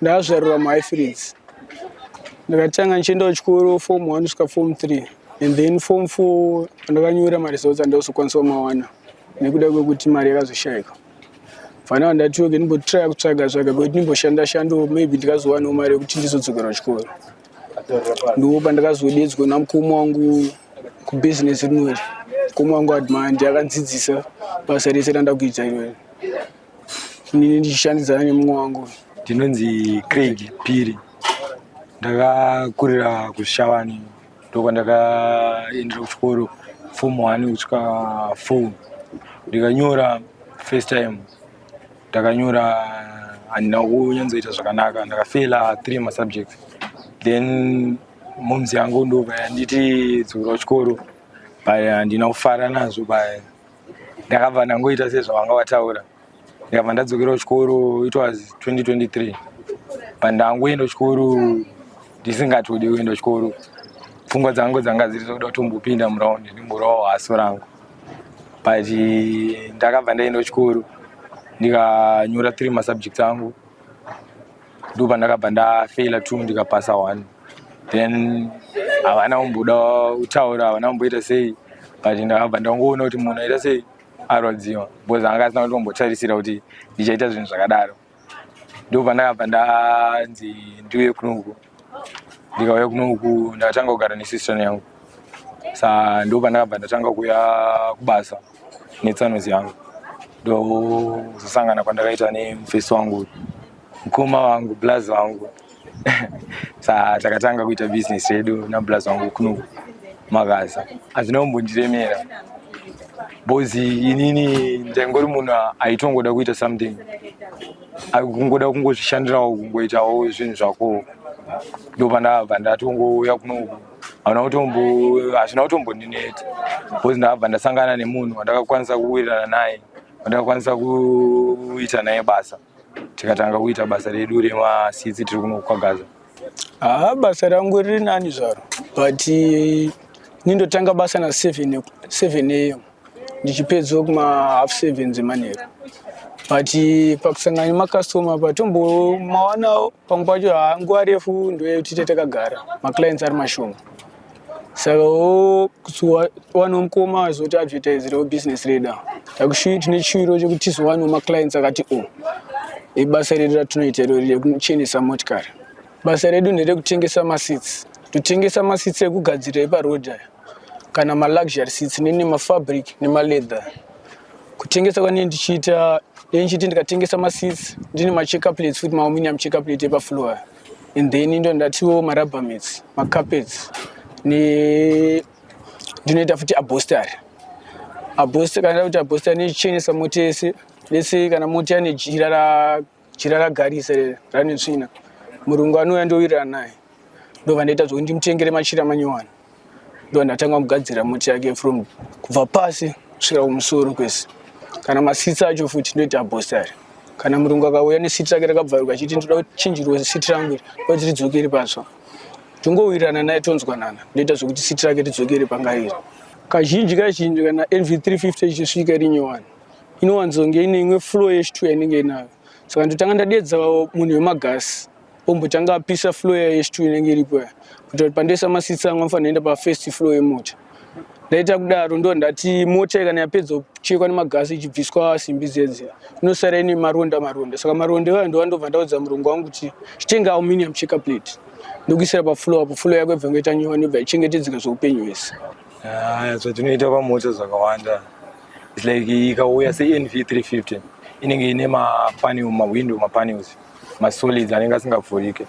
Ndakazvarura muHighfields. Ndakatanga nichienda kuchikoro form 1 kusvika form 3 and then form 4 ndakanyora maresults andakazokwanisa kumawana nekuda kwekuti mari yakazoshayika. Fana ndati okay ndimbotry kutsvaga kuti ndimboshanda shando maybe ndikazowanawo mari yekuti ndizodzokera kuchikoro. Ndipo pandakazodedzwa namukoma wangu kubusiness rinori. Mukoma wangu admand akandzidzisa basa rese randakuita iroro. Inini ndichishandidzana nemumwe wangu. Ndinonzi Craig Piri. Ndakakurira kuShavani ndokandakaendera kuchikoro form 1 kusvika 4. Ndikanyora first time ndakanyora handina kunyanzoita zvakanaka, ndakafela 3 masubjects. Then mumzi yangu ndobva yanditi dzokera kuchikoro but handina kufara nazvo but ndakabva ndangoita sezvavanga vataura. Ndikabva ndadzokera kuchikoro, it was 2023. But ndangoenda kuchikoro ndisingatodi kuenda kuchikoro. Pfungwa dzangu dzanga dziri dzokuda kutombopinda muraundi ndimborawo haso rangu. But ndakabva ndaenda kuchikoro ndikanyora 3 masubjects angu. Ndobva ndakabva ndafela 2 ndikapasa 1. Then havana kumboda kutaura, havana kumboita sei. But ndakabva ndangoona kuti munhu aita sei arwadziwa. Because anga asina kutombotarisira kuti ndichaita zvinhu zvakadaro. Ndobva ndakabva ndanzi ndiuye kunoku. Ndikauya kunoku ndakatanga kugara nesisitani yangu. Saka ndobva ndakabva ndatanga kuuya kubasa netsanozi yangu. Ndozosangana kwandakaita nemufesi wangu, mukoma wangu, blazi wangu. Saka takatanga kuita business yedu nablazi wangu kunoku Magaza. Hazvina kumbondiremera. Bozi inini ndangori munhu aitongoda kuita something. Kungoda kungozvishandirawo kungoitawo zvinhu zvako. Ndobva ndabva ndatongouya kunoku. Hazvina kutombondineta. Bozi ndabva ndasangana nemunhu wandakakwanisa kuwirirana naye, wandakakwanisa kuita naye basa. Tikatanga kuita basa redu remasitsi tiri kunoku kwaGaza. Basa rangu riri nani zvaro. But nindotanga basa na 7 AM. Ndichipedza kuma half 7 zemanheru. But pakusangana nemakastoma patombo mawana pamwe pacho nguva refu ndoyekuti takagara. Maclients ari mashoma. Saka wano mukoma azoti advertise business leader. Tine chiwiro chekuti tizowanawo maclients akati ibasa redu ratinoita irori rekuchenesa motikari. Basa redu nderekutengesa masits. Totengesa masits ekugadzira eparoad aya. Kana maluxury seats nemafabric nemaleather. Kutengesa kwani ndichiita ndikatengesa masits ndine machecker plates futi maaluminium checker plate epafloor. And then ndatiwo marubber mats, macarpets ndinoita futi upholstery. Kana kuti upholstery nechenesa mota yese. Lese kana mota yane jira ragarisa ranetsvina. Murungu anouya ndowirirana naye. Ndobva ndaita zvokuti ndimutengere machira manyowani. Ndobva ndatanga kugadzira mota yake kubva pasi kusvika kumusoro kwese. Kana masitsi acho futi ndoita upholstery. Kana murungu akauya nesiti rake rakabvaruka achiti ndoda kuchinjirwa siti rangu kuti ridzokere pasva. Tongowirirana naye tonzwanana. Ndoita zvokuti siti rake ridzokere panga iri. Kazhinji kana NV350 ichisvika iri nyowani. Inowanzonge ine imwe floor yechi2 inenge inayo. Saka ndotanga ndadedza munhu wemagasi. Ombotanga apisa floor yechi2 inenge iripo. Kuti pandoisa masitsi angu anofanira kuenda pafirst floor yemota. Ndaita kudaro ndo ndati mota kana yapedza kuchekwa nemagasi ichibviswa simbi dzedzi inosara ine maronda. Saka maronda ayo ndo andobva ndaudza murungu wangu kuti chitenga aluminium checker plate. Ndokuisira pafloor apo floor yako ibva ngoita nyowani ibva ichengetedzeka zveupenyu hwese. Zvatinoita pamota zvakawanda. It's like ikauya seNV350 inenge ine mawindow mapanels masolids anenge asingavhurike.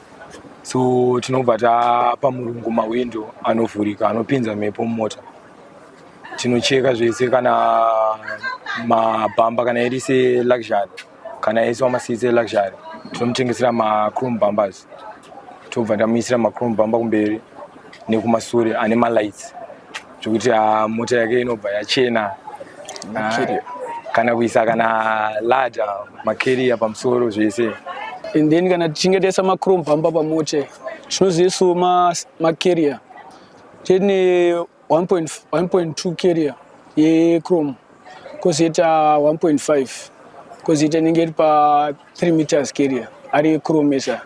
So tinobva tapa murungu mawindow anovhurika anopinza mhepo mumota. Tinocheka zvese kana mabhamba kana iri seluxury kana ese masitsi eluxury tinomutengesera machrome bumpers. Tobva ndamuisira machrome bumper kumberi nekumasure ane malights zvokuti mota yake inobva yachena. Kana kuisa kana ladder macarrier pamusoro zvese. And then kana tichinge taisa machrome bumper pamota tinozoisawo macarrier. Tine 1.2 carrier yechrome. Kozoita 1.5. Kozoita inenge iri pa 3 meters carrier. ari kuromesa.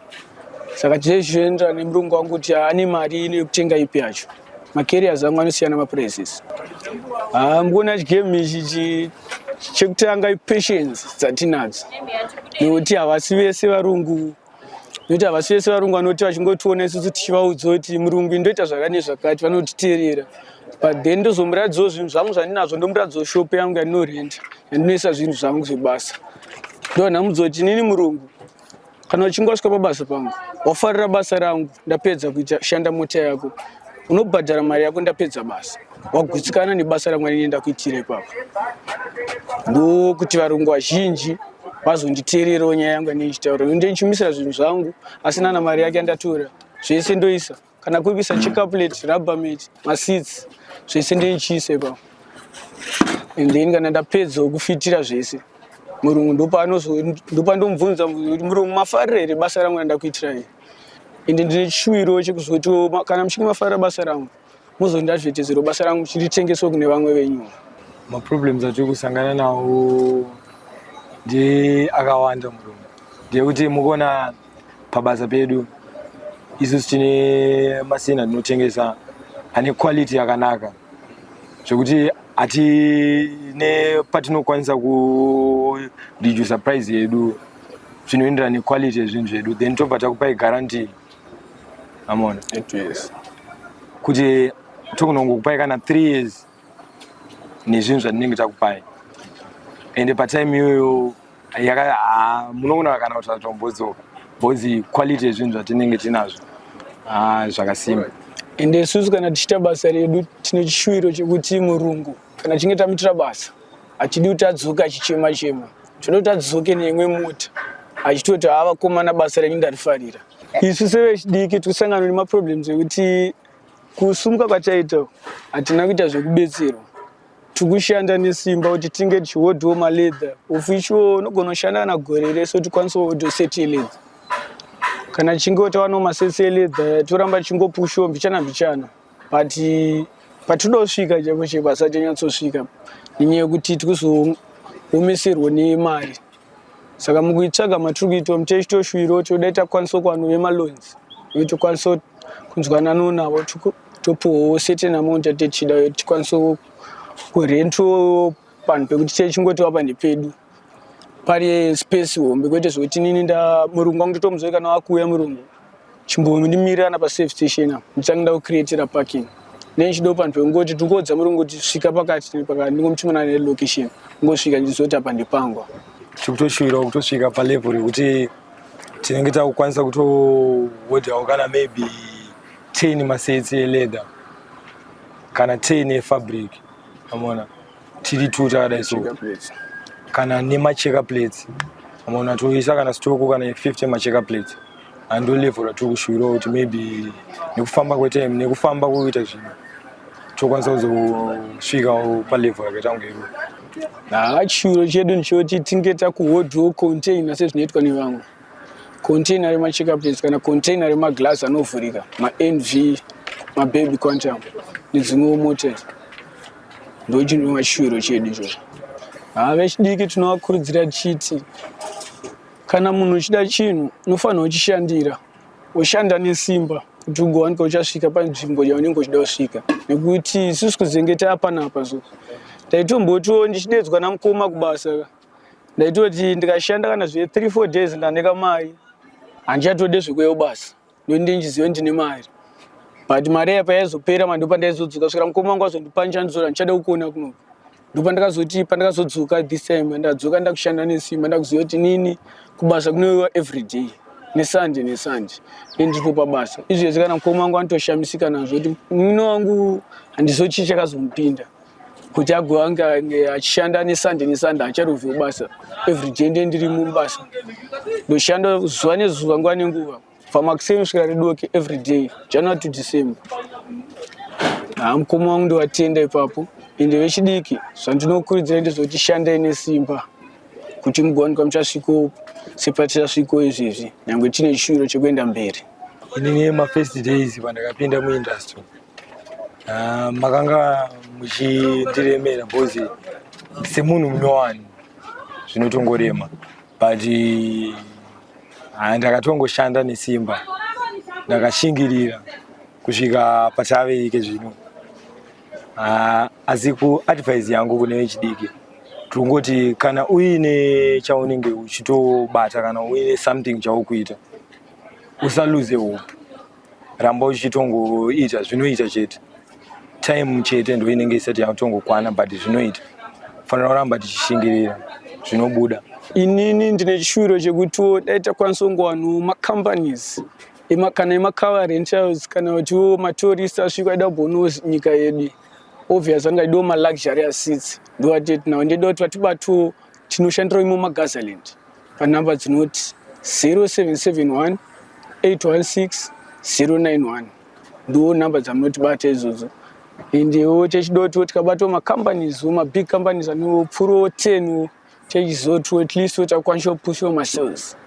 Saka tichizviendera nemurungu wangu kuti ane mari yekutenga ipi yacho. Macarriers angu anosiyana maprices. Mbona game ichi chekutanga patience dzatinadzo. Nekuti havasi vese varungu. Nekuti havasi vese varungu vanoti vachingotiona isusu tichivaudza kuti murungu ndoita zvakati zvakati vanotiteerera. But then ndozomuradzawo zvinhu zvangu zvandinazvo, ndomuradzawo shop yangu yandinorenda, yandinoisa zvinhu zvangu zvebasa. Ndonhamudza kuti inini murungu kana uchinge wasvika pabasa pangu, wafarira basa rangu, ndapedza kushanda mota yako, unobhadhara mari yako, ndapedza basa, wagutsikana nebasa rangu randinoenda kuitira ipapo. Ndokuti varungu vazhinji vazonditeererawo nyaya yangu yandinochitaura. Ndinochimisira zvinhu zvangu asina na mari yake yandatora, zvese ndoisa. Kana kuisa checker plate, rubber mat, maseats, zvese ndinochiisa ipapo. And then kana ndapedza kufitira zvese, murungu ndopandomubvunza kuti murungu mafarira here basa rangu randakuitira here. Ende ndine chishuwiro chekuzoti kana muchinge mafarira basa rangu, muzondadvertizira basa rangu chiritengeswe kune vamwe venyu. Maproblems atiri kusangana nawo akawanda murungu. Ndekuti mukuona pabasa pedu isusu tine masina tinotengesa ane quality yakanaka, zvekuti atine patinokwanisa kureduce price yedu zvinoenderana nequality yezvinhu zvedu, then tobva takupai guarantee. Amona Yes. kuti tokunongokupai kana 3 years nezvinhu zvatinenge takupai, ende patime iyoyo munoona kana kuti zvatombodzoka bhozi quality yezvinhu zvatinenge tinazvo zvakasimba. Ende isusu kana tichita basa redu tine chishuwiro chekuti murungu kana chinge tamuitira basa achidi kuti adzoke achichema-chema, tinoda kuti adzoke neimwe mota achitoti avakomana basa renyu ndarifarira. Isu sevechidiki tikusangana nemaproblems ekuti kusumuka kwataita hatina kuita zvekubetserwa, tikushanda nesimba kuti tinge tichihodhawo maledha, ofu icho unogona kushanda kana gore rese kuti tikwanise kuhodha seti yeledha. Kana tichinge tawanawo maseti eledha toramba tichingopushawo mbichana, but patinoda kusvika chaipo chaipo hasati tanyatsosvika nenyaya yekuti tikuzoomesерwa nemari. Saka mukuitsvaga matiri kuita tichitoshuwirawo toda takwanisa kuwana vemaloans, kuti tokwanisa kunzwananawo navo topuwawo certain amount yatichida tikwanisa kurentawo panhu pekuti tichingoti pande pedu pari space hombe, kwete zvekuti inini murungu wangu totomuzoi kana wakuuya murungu chimbondimirana pasafe station apa ndichange ndakucreatira parking. Nenichidawo panhu pekungoti tingodza murungu kuti svika pakati nepakati ndingomutumana nelocation ngosvika ndizoti apa ndipangwa. Tikutoshuwirawo kutosvika palevel yekuti tinenge takukwanisa kutohodhawo kana maybe 10 masets eleather kana 10 efabric. Amona tiri 2 takadai so kana nemachecker plates. Amona toisa kana stoko kana 50 machecker plates. Ando level ratiri kushuwirawo kuti maybe nekufamba kwetime nekufamba kuita zvinhu tokwanisa kuzosvikawo palevel yakaita iro. Chishuwiro chedu ndechekuti tinge takuhodhawo container sezvinoitwa nevamwe. Container remachecker plates kana container remaglass anovhurika, maNV, mababy quantum nedzimwewo mota. Ndochino chishuwiro chedu ichocho. Vechidiki tinovakurudzira tichiti kana munhu uchida chinhu unofanira kuchishandira, woshanda nesimba kuti ugowanika uchasvika panzvimbo yaunenge uchida kusvika. Nekuti isusu kuzenge taapanapa so ndaitombotiwo ndichidedzwa namukoma kubasa, ndaitoti ndikashanda kana 3-4 days ndandeka mari handichatode zvekuyewo basa nekuti ndinchiziva ndine mari. But mari yapa yaizopera ndopandaizodzokera kusvikira mukoma wangu azondipanja ndizora ndichada kukuona kunoku. Ndopandakazoti pandakazodzoka this time ndadzoka ndakushanda nesimba ndakuziva kuti nini kubasa kunoiwa everyday neSunday ndiripo pabasa. Izvozvi kana mukoma wangu anotoshamisika nazvo kuti muno wangu handizochi chakazomupinda kuti agova achishanda neSunday acharovhiwa basa everyday ndiri mubasa. Ndoshanda zuva nezuva nguva nenguva pamakuseni kusvika redoke everyday January to December. Mukoma wangu ndovatenda ipapo. Ende vechidiki zvandinokurudzira ndezvekuti shandai nesimba kuti mugowanika muchasvikawo sepatichasvikawo izvezvi nyangwe tine chishuwiro chekuenda mberi. Inini mafirst days pandakapinda muindustry makanga muchindiremera bhozi semunhu munyowani zvinotongorema, but ndakatongoshanda nesimba ndakashingirira kusvika pataveike zvino. Asi kuadvise yangu kune vechidiki tongoti kana uine chaunenge uchitobata kana uine something chaukuita usalose hope, ramba uchitongoita zvinoita chete. Time chete ndo inenge isati yatongokwana but zvinoita fanira kuramba tichishingirira zvinobuda. Inini ndine chishuviro chekuti dai takwanisa kungowanhu macompanies kana emacar rentals kana kutiwo matourist asvika aida kubhonozi nyika yedu obvious angaidawo maluxurious seats ndoateti nawo ndida kuti vatibatiwo tinoshandira imo magazaland panhamba dzinoti 0771 816 091 ndo nhamba dzamunotibata izvodzo. Endewo tichidotiwo tikabatawo macompanies mabig companies anopfuurawo 10 tichizotiwo at least takwanisa kupushawo masales.